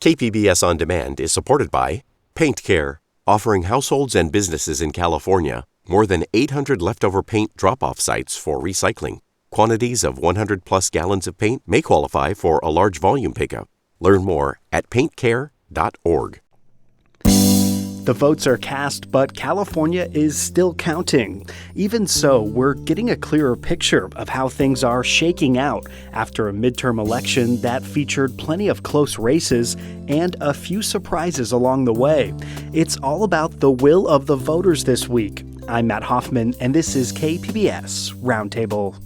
KPBS On Demand is supported by Paint Care, offering households and businesses in California more than 800 leftover paint drop-off sites for recycling. Quantities of 100-plus gallons of paint may qualify for a large volume pickup. Learn more at paintcare.org. The votes are cast, but California is still counting. Even so, we're getting a clearer picture of how things are shaking out after a midterm election that featured plenty of close races and a few surprises along the way. It's all about the will of the voters this week. I'm Matt Hoffman, and this is KPBS Roundtable.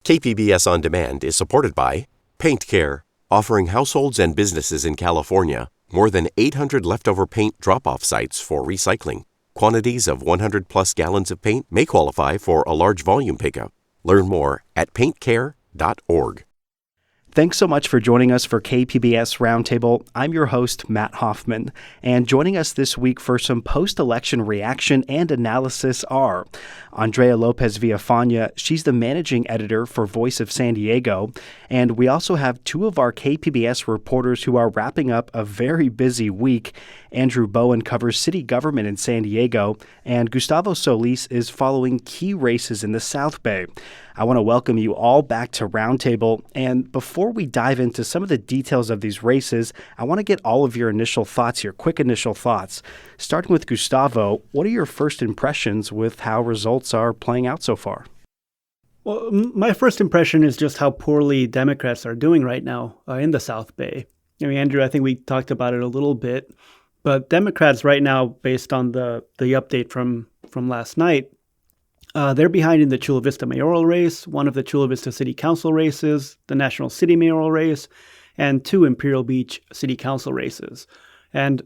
KPBS On Demand is supported by Paint Care, offering households and businesses in California more than 800 leftover paint drop-off sites for recycling. Quantities of 100-plus gallons of paint may qualify for a large volume pickup. Learn more at paintcare.org. Thanks so much for joining us for KPBS Roundtable. I'm your host, Matt Hoffman, and joining us this week for some post-election reaction and analysis are Andrea Lopez Villafana. She's the managing editor for Voice of San Diego, and we also have two of our KPBS reporters who are wrapping up a very busy week. Andrew Bowen covers city government in San Diego, and Gustavo Solis is following key races in the South Bay. I want to welcome you all back to Roundtable, and before we dive into some of the details of these races, I want to get all of your initial thoughts, your quick initial thoughts. Starting with Gustavo, what are your first impressions with how results are playing out so far? Well, my first impression is just how poorly Democrats are doing right now in the South Bay. I mean, Andrew, I think we talked about it a little bit, but Democrats right now, based on the update from last night, they're behind in the Chula Vista mayoral race, one of the Chula Vista city council races, the National City mayoral race, and two Imperial Beach city council races. And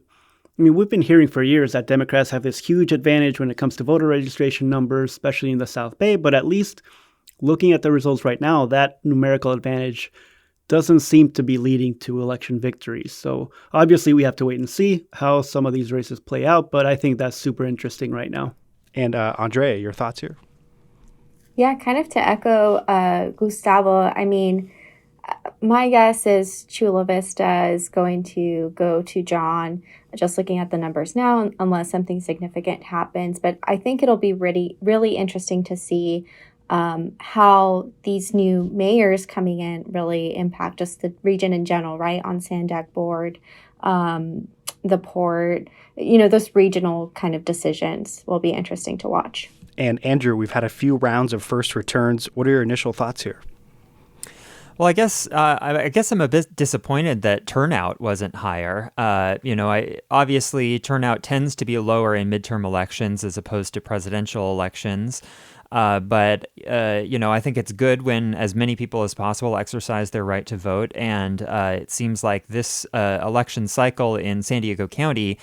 I mean, we've been hearing for years that Democrats have this huge advantage when it comes to voter registration numbers, especially in the South Bay. But at least looking at the results right now, that numerical advantage doesn't seem to be leading to election victories. So obviously we have to wait and see how some of these races play out. But I think that's super interesting right now. And Andrea, your thoughts here? Yeah, kind of to echo Gustavo, I mean, my guess is Chula Vista is going to go to John, just looking at the numbers now, unless something significant happens. But I think it'll be really interesting to see how these new mayors coming in really impact just the region in general, right? On Sandag Board, the port, those regional kind of decisions will be interesting to watch. And Andrew, we've had a few rounds of first returns. What are your initial thoughts here? Well, I guess I'm a bit disappointed that turnout wasn't higher. Obviously turnout tends to be lower in midterm elections as opposed to presidential elections. But I think it's good when as many people as possible exercise their right to vote. And it seems like this election cycle in San Diego County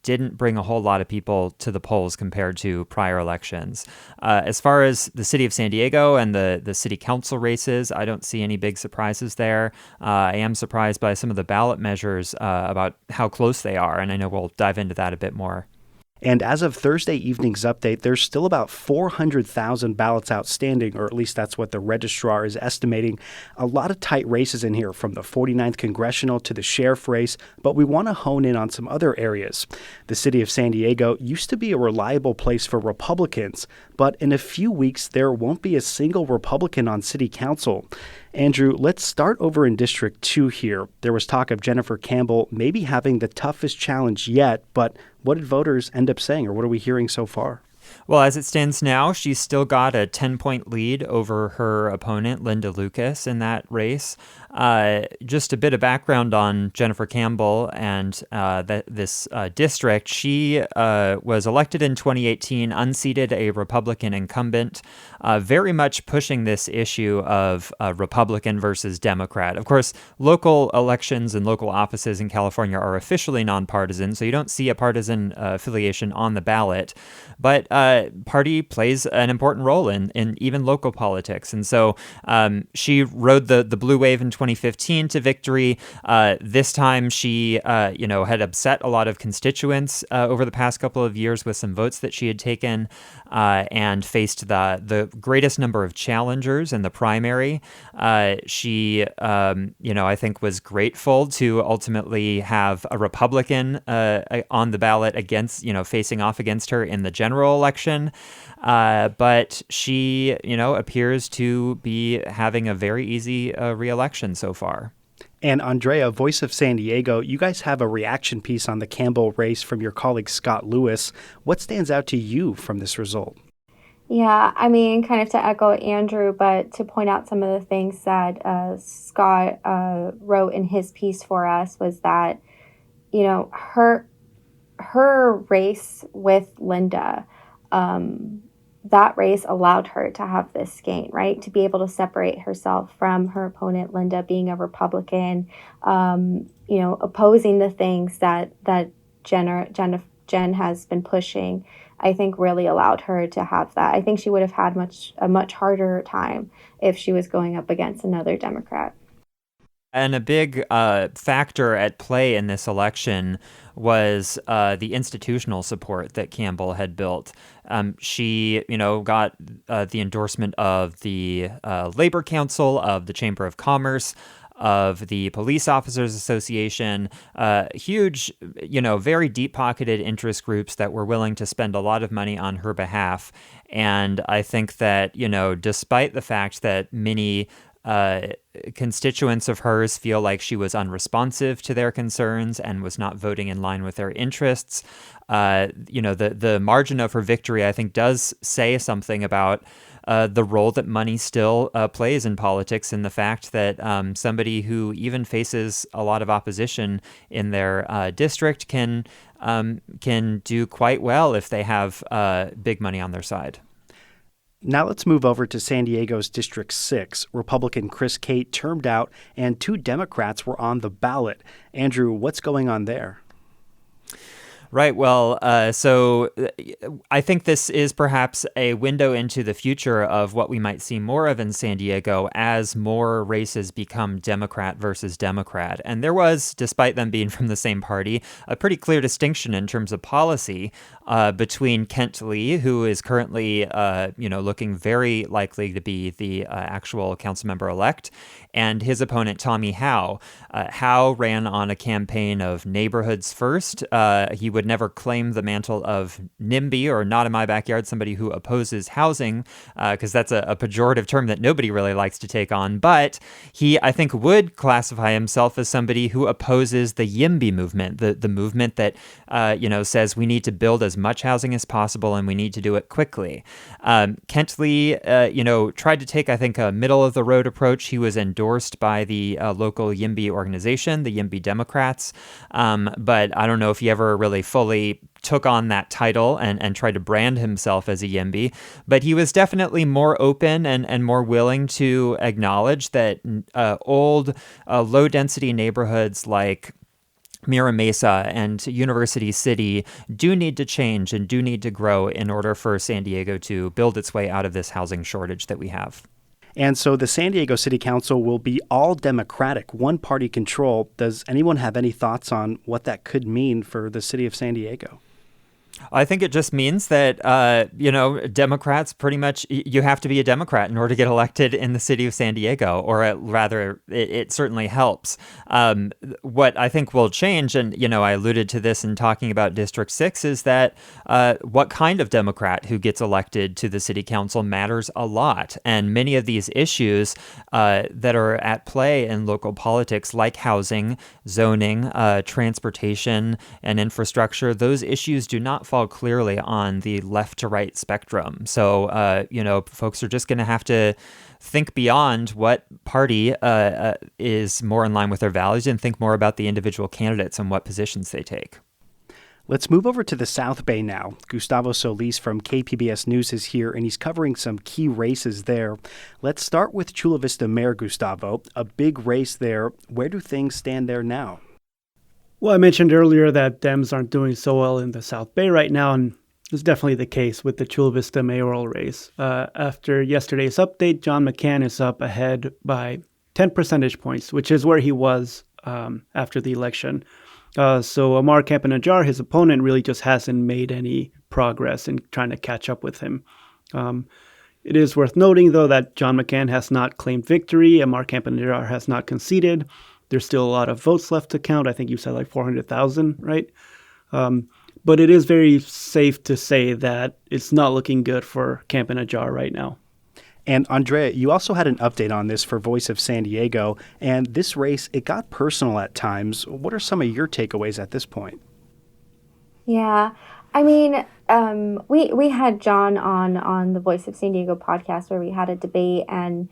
didn't bring a whole lot of people to the polls compared to prior elections. As far as the city of San Diego and the city council races, I don't see any big surprises there. I am surprised by some of the ballot measures about how close they are. And I know we'll dive into that a bit more. And as of Thursday evening's update, there's still about 400,000 ballots outstanding, or at least that's what the registrar is estimating. A lot of tight races in here, from the 49th Congressional to the sheriff race, but we want to hone in on some other areas. The city of San Diego used to be a reliable place for Republicans, but in a few weeks, there won't be a single Republican on city council. Andrew, let's start over in District 2 here. There was talk of Jennifer Campbell maybe having the toughest challenge yet, but what did voters end up saying, or what are we hearing so far? Well, as it stands now, she's still got a 10-point lead over her opponent, Linda Lucas, in that race. Just a bit of background on Jennifer Campbell and this district. She was elected in 2018, unseated a Republican incumbent, very much pushing this issue of Republican versus Democrat. Of course, local elections and local offices in California are officially nonpartisan, so you don't see a partisan affiliation on the ballot. But party plays an important role in even local politics. And so she rode the blue wave in 2015 to victory. This time she, had upset a lot of constituents over the past couple of years with some votes that she had taken and faced the greatest number of challengers in the primary. She, I think was grateful to ultimately have a Republican on the ballot against, facing off against her in the general election. But she, appears to be having a very easy re-election so far. And Andrea, Voice of San Diego, you guys have a reaction piece on the Campbell race from your colleague Scott Lewis. What stands out to you from this result? Yeah, I mean, kind of to echo Andrew, but to point out some of the things that Scott wrote in his piece for us was that, her race with Linda, that race allowed her to have this gain, right? To be able to separate herself from her opponent, Linda, being a Republican, opposing the things that Jen has been pushing, I think really allowed her to have that. I think she would have had a much harder time if she was going up against another Democrat. And a big factor at play in this election was the institutional support that Campbell had built. She, got the endorsement of the Labor Council, of the Chamber of Commerce, of the Police Officers Association, huge, very deep-pocketed interest groups that were willing to spend a lot of money on her behalf. And I think that, despite the fact that many constituents of hers feel like she was unresponsive to their concerns and was not voting in line with their interests, the margin of her victory, I think, does say something about the role that money still plays in politics, and the fact that somebody who even faces a lot of opposition in their district can do quite well if they have big money on their side. Now let's move over to San Diego's District 6. Republican Chris Cate termed out, and 2 Democrats were on the ballot. Andrew, what's going on there? Right. Well, so I think this is perhaps a window into the future of what we might see more of in San Diego as more races become Democrat versus Democrat. And there was, despite them being from the same party, a pretty clear distinction in terms of policy between Kent Lee, who is currently, looking very likely to be the actual council member elect, and his opponent, Tommy Howe. Howe ran on a campaign of neighborhoods first. He would never claim the mantle of NIMBY, or not in my backyard, somebody who opposes housing, because that's a pejorative term that nobody really likes to take on. But he, I think, would classify himself as somebody who opposes the YIMBY movement, the movement that, says we need to build as much housing as possible and we need to do it quickly. Kent Lee, tried to take, I think, a middle-of-the-road approach. He was endorsed by the local YIMBY organization, the YIMBY Democrats, but I don't know if he ever really fully took on that title and tried to brand himself as a YIMBY, but he was definitely more open and more willing to acknowledge that old low-density neighborhoods like Mira Mesa and University City do need to change and do need to grow in order for San Diego to build its way out of this housing shortage that we have. And so the San Diego City Council will be all Democratic, one-party control. Does anyone have any thoughts on what that could mean for the city of San Diego? I think it just means that, Democrats pretty much, you have to be a Democrat in order to get elected in the city of San Diego, or rather, it certainly helps. What I think will change, and, I alluded to this in talking about District 6, is that what kind of Democrat who gets elected to the city council matters a lot. And many of these issues that are at play in local politics, like housing, zoning, transportation, and infrastructure, those issues do not fall clearly on the left to right spectrum. So, folks are just going to have to think beyond what party is more in line with their values and think more about the individual candidates and what positions they take. Let's move over to the South Bay now. Gustavo Solis from KPBS News is here, and he's covering some key races there. Let's start with Chula Vista Mayor Gustavo. A big race there. Where do things stand there now? Well, I mentioned earlier that Dems aren't doing so well in the South Bay right now, and is definitely the case with the Chula Vista mayoral race. After yesterday's update, John McCain is up ahead by 10 percentage points, which is where he was after the election. So Amar Campa-Najjar, his opponent, really just hasn't made any progress in trying to catch up with him. It is worth noting, though, that John McCain has not claimed victory. Amar Campa-Najjar has not conceded. There's still a lot of votes left to count. I think you said like 400,000, right? But it is very safe to say that it's not looking good for Campa-Najjar right now. And Andrea, you also had an update on this for Voice of San Diego. And this race, it got personal at times. What are some of your takeaways at this point? Yeah, I mean, we had John on the Voice of San Diego podcast where we had a debate, and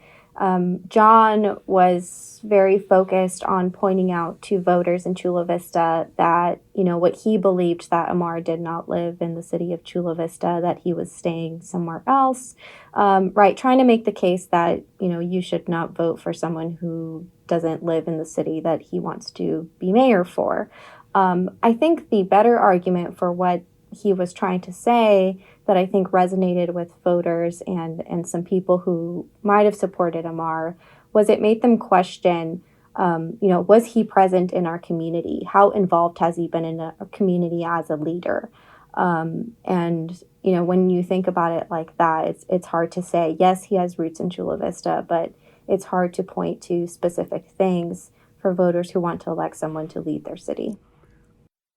John was very focused on pointing out to voters in Chula Vista that, what he believed, that Amar did not live in the city of Chula Vista, that he was staying somewhere else, right? Trying to make the case that, you should not vote for someone who doesn't live in the city that he wants to be mayor for. I think the better argument for what he was trying to say that I think resonated with voters and some people who might have supported Amar was it made them question, was he present in our community? How involved has he been in a community as a leader? When you think about it like that, it's hard to say, yes, he has roots in Chula Vista, but it's hard to point to specific things for voters who want to elect someone to lead their city.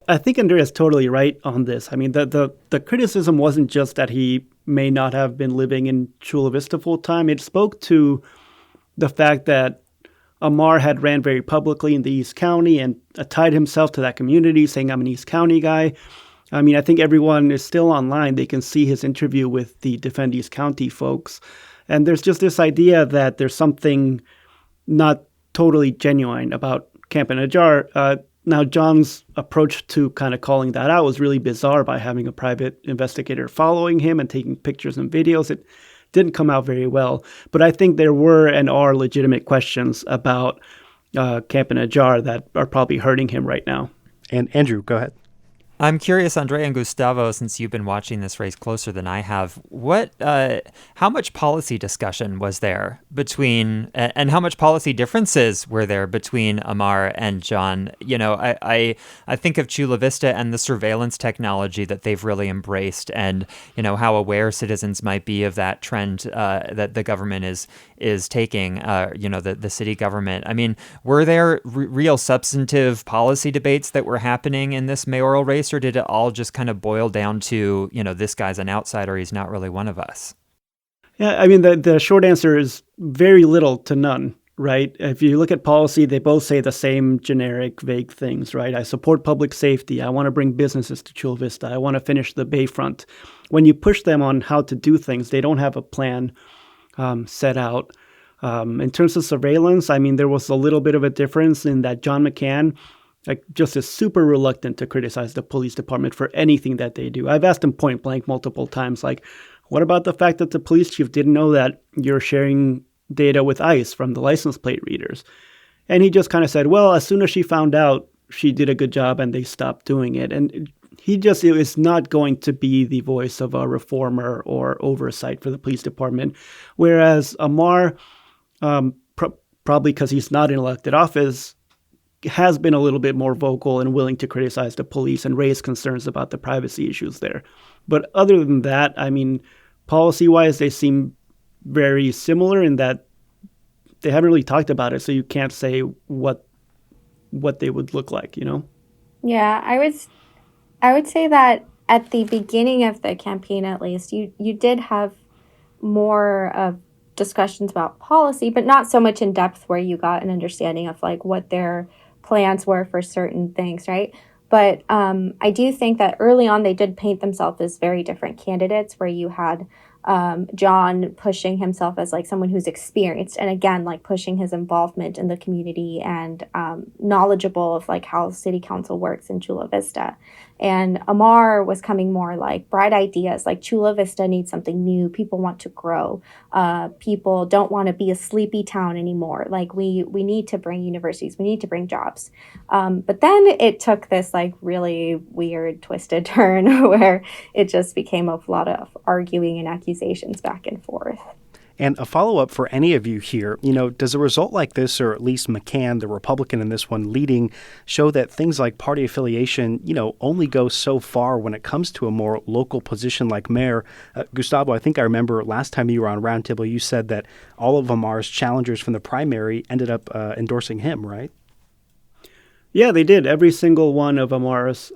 I think Andrea's totally right on this. I mean, the criticism wasn't just that he may not have been living in Chula Vista full time. It spoke to the fact that Amar had ran very publicly in the East County and tied himself to that community, saying, I'm an East County guy. I mean, I think everyone is still online. They can see his interview with the Defend East County folks. And there's just this idea that there's something not totally genuine about Campa-Najjar. Now, John's approach to kind of calling that out was really bizarre by having a private investigator following him and taking pictures and videos. It didn't come out very well. But I think there were and are legitimate questions about Campa-Najjar that are probably hurting him right now. And Andrew, go ahead. I'm curious, Andrea and Gustavo, since you've been watching this race closer than I have, how much policy discussion was there between, and how much policy differences were there between Amar and John? I think of Chula Vista and the surveillance technology that they've really embraced, and how aware citizens might be of that trend that the government is taking. The city government. I mean, were there real substantive policy debates that were happening in this mayoral race? Or did it all just kind of boil down to, this guy's an outsider, he's not really one of us? Yeah, I mean, the short answer is very little to none, right? If you look at policy, they both say the same generic, vague things, right? I support public safety. I want to bring businesses to Chula Vista. I want to finish the Bayfront. When you push them on how to do things, they don't have a plan set out. In terms of surveillance, I mean, there was a little bit of a difference in that John McCain just is super reluctant to criticize the police department for anything that they do. I've asked him point blank multiple times, what about the fact that the police chief didn't know that you're sharing data with ICE from the license plate readers? And he just kind of said, well, as soon as she found out, she did a good job and they stopped doing it. And he just is not going to be the voice of a reformer or oversight for the police department. Whereas Amar, probably because he's not in elected office, has been a little bit more vocal and willing to criticize the police and raise concerns about the privacy issues there. But other than that, I mean, policy-wise, they seem very similar in that they haven't really talked about it, so you can't say what they would look like, Yeah, I would say that at the beginning of the campaign, at least, you did have more of discussions about policy, but not so much in depth where you got an understanding of what their plans were for certain things, right? But I do think that early on they did paint themselves as very different candidates, where you had John pushing himself as like someone who's experienced, and again, like pushing his involvement in the community and knowledgeable of like how city council works in Chula Vista. And Amar was coming more like bright ideas, like Chula Vista needs something new. People want to grow. People don't want to be a sleepy town anymore. Like we need to bring universities. We need to bring jobs. But then it took this like really weird twisted turn where it just became a lot of arguing and accusations back and forth. And a follow-up for any of you here, does a result like this, or at least McCann, the Republican in this one, leading, show that things like party affiliation, only go so far when it comes to a more local position like mayor? Gustavo, I think I remember last time you were on Roundtable, you said that all of Amar's challengers from the primary ended up endorsing him, right? Yeah, they did. Every single one of Amar's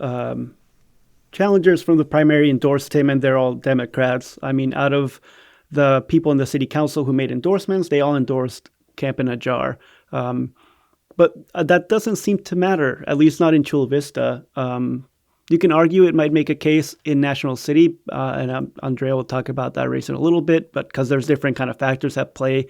challengers from the primary endorsed him, and they're all Democrats. I mean, out of the people in the city council who made endorsements, they all endorsed Camp Najjar. But that doesn't seem to matter, at least not in Chula Vista. You can argue it might make a case in National City, and Andrea will talk about that race in a little bit, but because there's different kind of factors at play,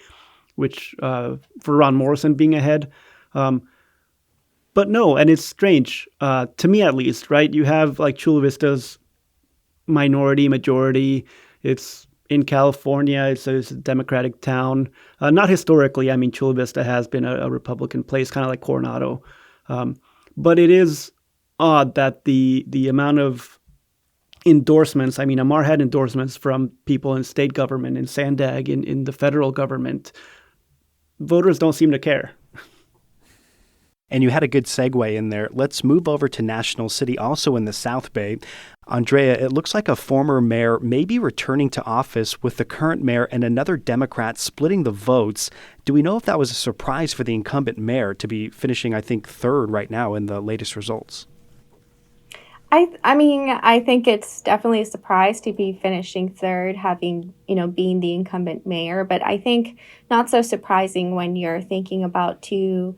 which for Ron Morrison being ahead. But no, and it's strange, to me at least, right? You have like Chula Vista's majority. It's in California. It's a Democratic town. Not historically. I mean, Chula Vista has been a Republican place, kind of like Coronado. But it is odd that the amount of endorsements, I mean, Amar had endorsements from people in state government, in Sandag, in the federal government. Voters don't seem to care. And you had a good segue in there. Let's move over to National City, also in the South Bay. Andrea, it looks like a former mayor may be returning to office with the current mayor and another Democrat splitting the votes. Do we know if that was a surprise for the incumbent mayor to be finishing, I think, third right now in the latest results? I mean, I think it's definitely a surprise to be finishing third, having, being the incumbent mayor. But I think not so surprising when you're thinking about two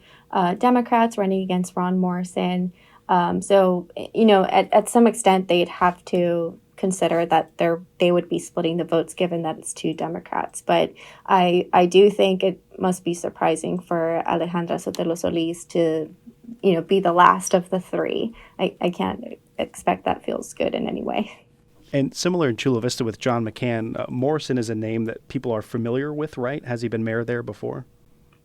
Democrats running against Ron Morrison. So, at some extent, they'd have to consider that they would be splitting the votes given that it's two Democrats. But I do think it must be surprising for Alejandra Sotelo Solis to, be the last of the three. I can't expect that feels good in any way. And similar in Chula Vista with John McCann, Morrison is a name that people are familiar with, right? Has he been mayor there before?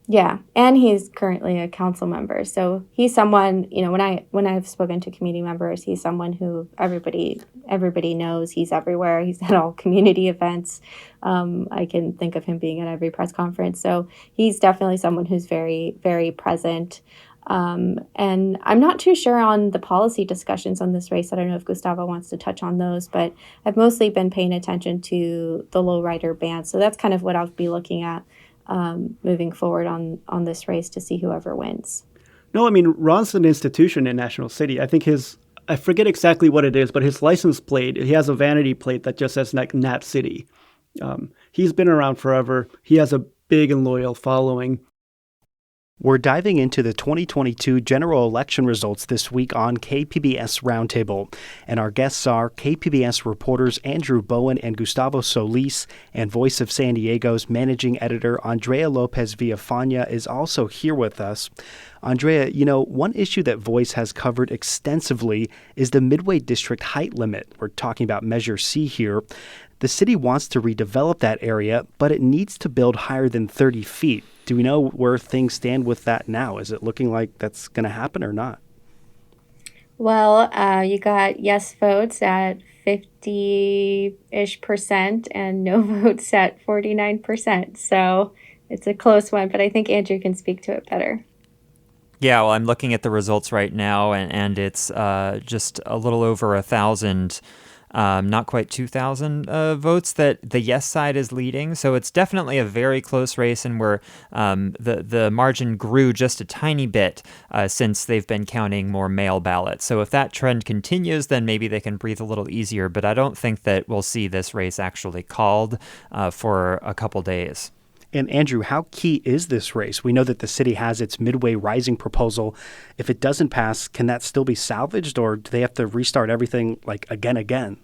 Yeah, and he's currently a council member. So he's someone, when I've spoken to community members, he's someone who everybody knows. He's everywhere. He's at all community events. I can think of him being at every press conference. So he's definitely someone who's very, very present. And I'm not too sure on the policy discussions on this race. I don't know if Gustavo wants to touch on those, but I've mostly been paying attention to the lowrider ban. So that's kind of what I'll be looking at moving forward on this race to see whoever wins. No, I mean, Ron's an institution in National City. I think I forget exactly what it is, but his license plate, he has a vanity plate that just says like Nat City. He's been around forever. He has a big and loyal following. We're diving into the 2022 general election results this week on KPBS Roundtable, and our guests are KPBS reporters Andrew Bowen and Gustavo Solis, and Voice of San Diego's managing editor Andrea Lopez Villafana is also here with us. Andrea, one issue that Voice has covered extensively is the Midway District height limit. We're talking about Measure C here. The city wants to redevelop that area, but it needs to build higher than 30 feet. Do we know where things stand with that now? Is it looking like that's going to happen or not? Well, you got yes votes at 50-ish% and no votes at 49%. So it's a close one, but I think Andrew can speak to it better. Yeah, well, I'm looking at the results right now, and it's just a little over 1,000. Not quite 2,000 votes that the yes side is leading. So it's definitely a very close race, and where the margin grew just a tiny bit since they've been counting more mail ballots. So if that trend continues, then maybe they can breathe a little easier. But I don't think that we'll see this race actually called for a couple days. And Andrew, how key is this race? We know that the city has its Midway Rising proposal. If it doesn't pass, can that still be salvaged, or do they have to restart everything like again?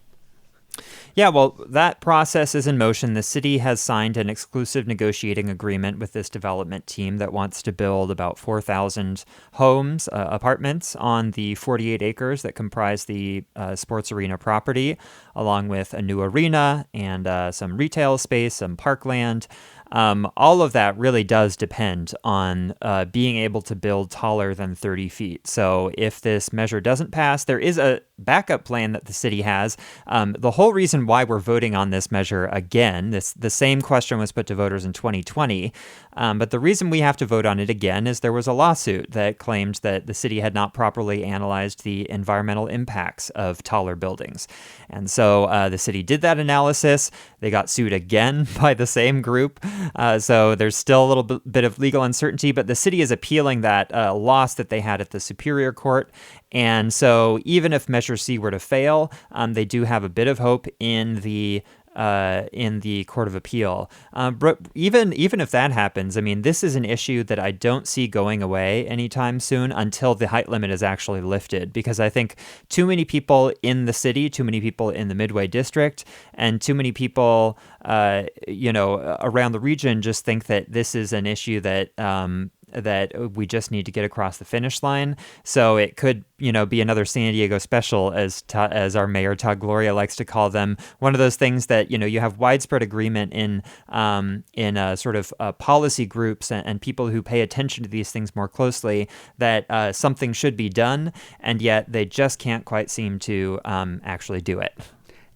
Yeah, well, that process is in motion. The city has signed an exclusive negotiating agreement with this development team that wants to build about 4,000 homes, apartments on the 48 acres that comprise the sports arena property, along with a new arena and some retail space, some parkland. All of that really does depend on being able to build taller than 30 feet. So if this measure doesn't pass, there is a backup plan that the city has. The whole reason why we're voting on this measure again, the same question was put to voters in 2020, but the reason we have to vote on it again is there was a lawsuit that claimed that the city had not properly analyzed the environmental impacts of taller buildings. And so the city did that analysis. They got sued again by the same group. So there's still a little bit of legal uncertainty, but the city is appealing that loss that they had at the Superior Court. And so even if Measure C were to fail, they do have a bit of hope in the Court of Appeal. But even if that happens, I mean, this is an issue that I don't see going away anytime soon until the height limit is actually lifted, because I think too many people in the city, too many people in the Midway District, and too many people, around the region just think that this is an issue that we just need to get across the finish line. So it could, be another San Diego special, as our mayor Todd Gloria likes to call them. One of those things that you have widespread agreement in sort of policy groups and people who pay attention to these things more closely that something should be done, and yet they just can't quite seem to actually do it.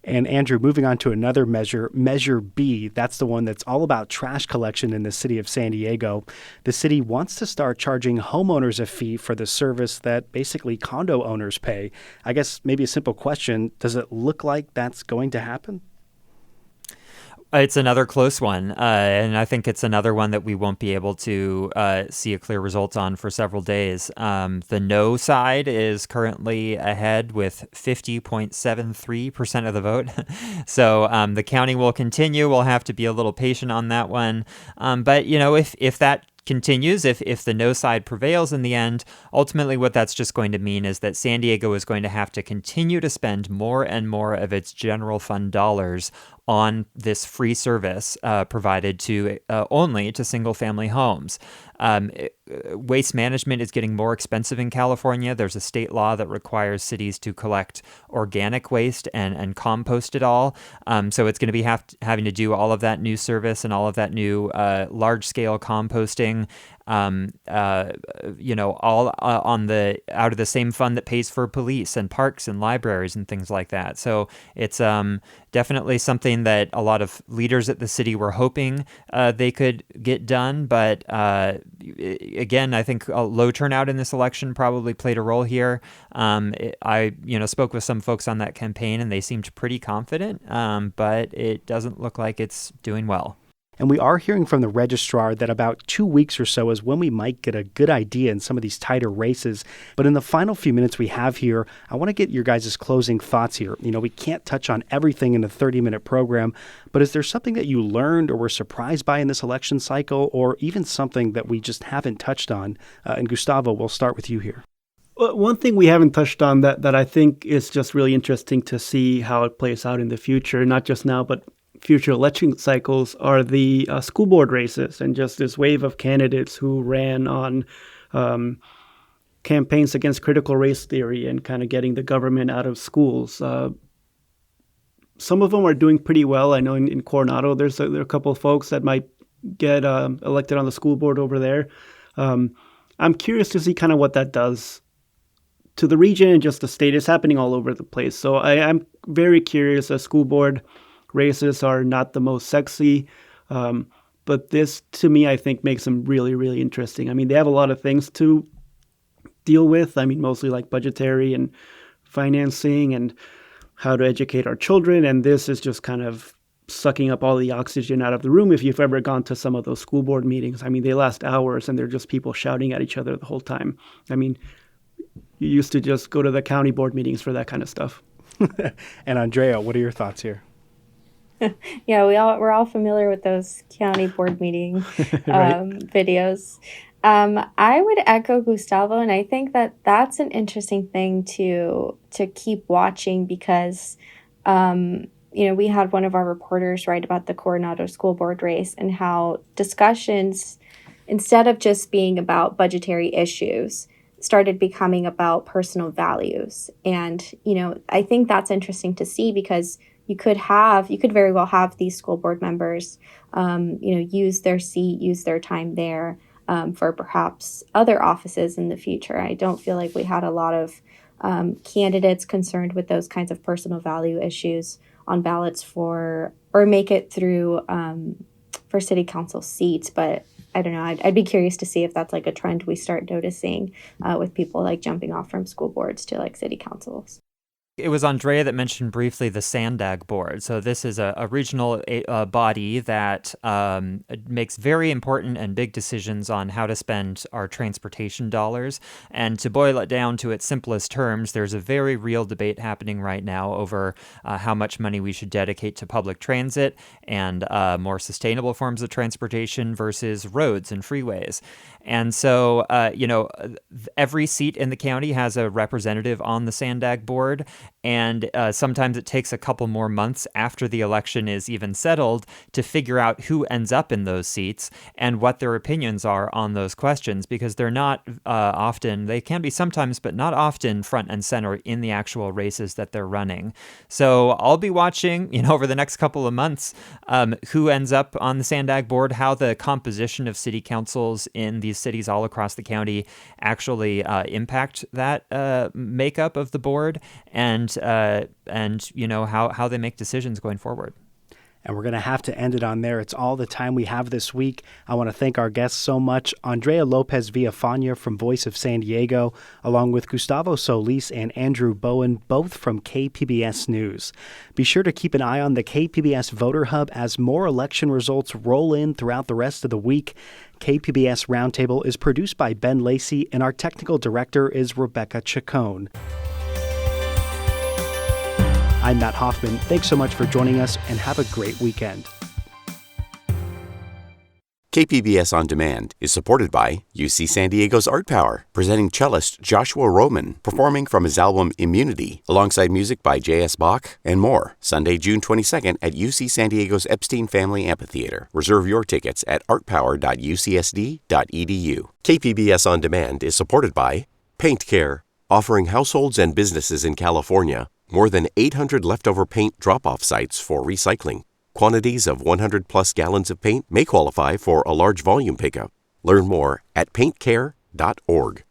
And Andrew, moving on to another measure, Measure B, that's the one that's all about trash collection in the city of San Diego. The city wants to start charging homeowners a fee for the service that basically condo owners pay. I guess maybe a simple question, does it look like that's going to happen? It's another close one, and I think it's another one that we won't be able to see a clear result on for several days. The no side is currently ahead with 50.73% of the vote. So the counting will continue. We'll have to be a little patient on that one. But, if that continues, if the no side prevails in the end, ultimately what that's just going to mean is that San Diego is going to have to continue to spend more and more of its general fund dollars on this free service provided to only to single family homes. Waste management is getting more expensive in California. There's a state law that requires cities to collect organic waste and compost it all. So it's going to be having to do all of that new service and all of that new large-scale composting, all out of the same fund that pays for police and parks and libraries and things like that. So it's definitely something that a lot of leaders at the city were hoping they could get done. But again, I think a low turnout in this election probably played a role here. I spoke with some folks on that campaign and they seemed pretty confident, but it doesn't look like it's doing well. And we are hearing from the registrar that about 2 weeks or so is when we might get a good idea in some of these tighter races. But in the final few minutes we have here, I want to get your guys' closing thoughts here. We can't touch on everything in a 30-minute program, but is there something that you learned or were surprised by in this election cycle, or even something that we just haven't touched on? And Gustavo, we'll start with you here. Well, one thing we haven't touched on that I think is just really interesting to see how it plays out in the future, not just now, but future election cycles, are the school board races and just this wave of candidates who ran on campaigns against critical race theory and kind of getting the government out of schools. Some of them are doing pretty well. I know in Coronado, there are a couple of folks that might get elected on the school board over there. I'm curious to see kind of what that does to the region and just the state. It's happening all over the place. So I'm very curious. School board races are not the most sexy, but this, to me, I think makes them really, really interesting. I mean, they have a lot of things to deal with. I mean, mostly like budgetary and financing and how to educate our children. And this is just kind of sucking up all the oxygen out of the room. If you've ever gone to some of those school board meetings, I mean, they last hours and they're just people shouting at each other the whole time. I mean, you used to just go to the county board meetings for that kind of stuff. And Andrea, what are your thoughts here? Yeah, we're all familiar with those county board meeting videos. I would echo Gustavo, and I think that that's an interesting thing to keep watching because, we had one of our reporters write about the Coronado School Board race and how discussions, instead of just being about budgetary issues, started becoming about personal values. And, I think that's interesting to see because you could very well have these school board members, use their seat, use their time there for perhaps other offices in the future. I don't feel like we had a lot of candidates concerned with those kinds of personal value issues on ballots or make it through for city council seats. But I don't know. I'd be curious to see if that's like a trend we start noticing with people like jumping off from school boards to like city councils. It was Andrea that mentioned briefly the SANDAG board. So this is a regional body that makes very important and big decisions on how to spend our transportation dollars. And to boil it down to its simplest terms, there's a very real debate happening right now over how much money we should dedicate to public transit and more sustainable forms of transportation versus roads and freeways. And so, every seat in the county has a representative on the SANDAG board. And sometimes it takes a couple more months after the election is even settled to figure out who ends up in those seats and what their opinions are on those questions, because they're not often, they can be sometimes, but not often front and center in the actual races that they're running. So I'll be watching, over the next couple of months, who ends up on the SANDAG board, how the composition of city councils in these cities all across the county actually impact that makeup of the board, and how they make decisions going forward. And we're going to have to end it on there. It's all the time we have this week. I want to thank our guests so much. Andrea Lopez Villafana from Voice of San Diego, along with Gustavo Solis and Andrew Bowen, both from KPBS News. Be sure to keep an eye on the KPBS Voter Hub as more election results roll in throughout the rest of the week. KPBS Roundtable is produced by Ben Lacey, and our technical director is Rebecca Chacon. I'm Matt Hoffman. Thanks so much for joining us, and have a great weekend. KPBS On Demand is supported by UC San Diego's Art Power, presenting cellist Joshua Roman, performing from his album Immunity, alongside music by J.S. Bach and more, Sunday, June 22nd at UC San Diego's Epstein Family Amphitheater. Reserve your tickets at artpower.ucsd.edu. KPBS On Demand is supported by Paint Care, offering households and businesses in California more than 800 leftover paint drop-off sites for recycling. Quantities of 100-plus gallons of paint may qualify for a large volume pickup. Learn more at paintcare.org.